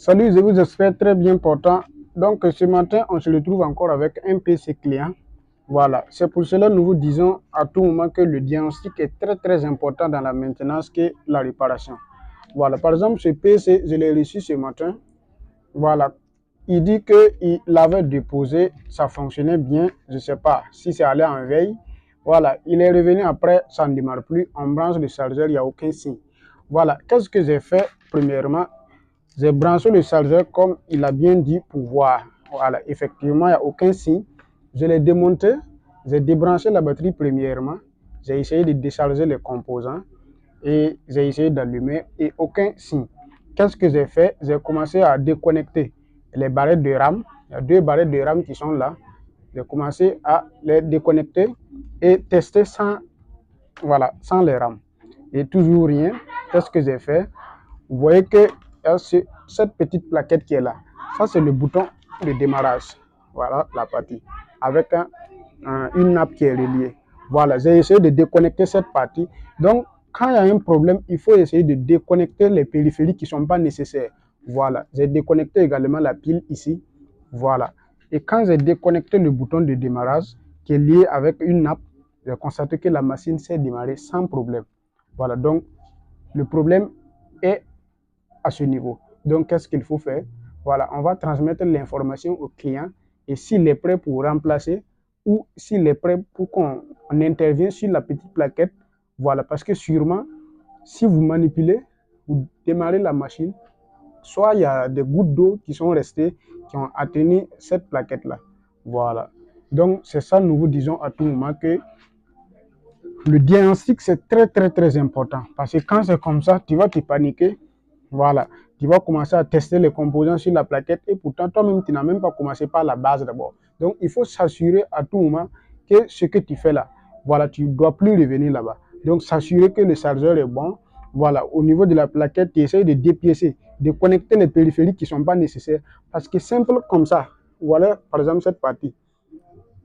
Salut, je vous espère très bien portant. Donc ce matin, on se retrouve encore avec un PC client. Voilà, c'est pour cela que nous vous disons à tout moment que le diagnostic est très important dans la maintenance que la réparation. Voilà, par exemple, ce PC, je l'ai reçu ce matin. Voilà, il dit qu'il l'avait déposé, ça fonctionnait bien. Je ne sais pas si c'est allé en veille. Voilà, il est revenu après, ça ne démarre plus. On branche le chargeur, il n'y a aucun signe. Voilà, qu'est-ce que j'ai fait premièrement? J'ai branché le chargeur comme il a bien dit pour voir. Voilà, effectivement, il n'y a aucun signe. Je l'ai démonté, j'ai débranché la batterie premièrement. J'ai essayé de décharger les composants et j'ai essayé d'allumer et aucun signe. Qu'est-ce que j'ai fait? J'ai commencé à déconnecter les barrettes de RAM. Il y a deux barrettes de RAM qui sont là. J'ai commencé à les déconnecter et tester sans, voilà, sans les RAM. Et toujours rien. Qu'est-ce que j'ai fait? Vous voyez que cette petite plaquette qui est là, ça c'est le bouton de démarrage. Voilà la partie. Avec une nappe qui est reliée. Voilà, j'ai essayé de déconnecter cette partie. Donc, quand il y a un problème, il faut essayer de déconnecter les périphériques qui ne sont pas nécessaires. Voilà, j'ai déconnecté également la pile ici. Voilà. Et quand j'ai déconnecté le bouton de démarrage qui est lié avec une nappe, j'ai constaté que la machine s'est démarrée sans problème. Voilà, donc le problème est à ce niveau. Donc, qu'est-ce qu'il faut faire? Voilà, on va transmettre l'information au client et s'il est prêt pour remplacer ou s'il est prêt pour qu'on intervienne sur la petite plaquette, voilà, parce que sûrement, si vous manipulez, vous démarrez la machine, soit il y a des gouttes d'eau qui sont restées, qui ont atteint cette plaquette-là. Voilà. Donc, c'est ça, nous vous disons à tout moment que le diagnostic, c'est très important. Parce que quand c'est comme ça, tu vas te paniquer. Voilà. Tu vas commencer à tester les composants sur la plaquette et pourtant, toi-même, tu n'as même pas commencé par la base d'abord. Donc, il faut s'assurer à tout moment que ce que tu fais là, voilà, tu ne dois plus revenir là-bas. Donc, s'assurer que le chargeur est bon. Voilà. Au niveau de la plaquette, tu essaies de dépiécer, de connecter les périphériques qui ne sont pas nécessaires. Parce que simple comme ça, voilà, par exemple, cette partie.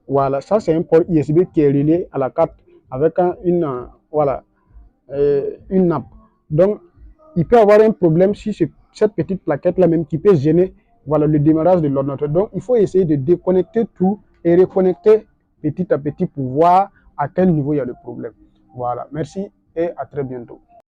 Voilà, ça c'est un port USB qui est relié à la carte avec voilà, une nappe. Donc, il peut y avoir un problème si cette petite plaquette-là même qui peut gêner, voilà, le démarrage de l'ordinateur. Donc, il faut essayer de déconnecter tout et reconnecter petit à petit pour voir à quel niveau il y a le problème. Voilà, merci et à très bientôt.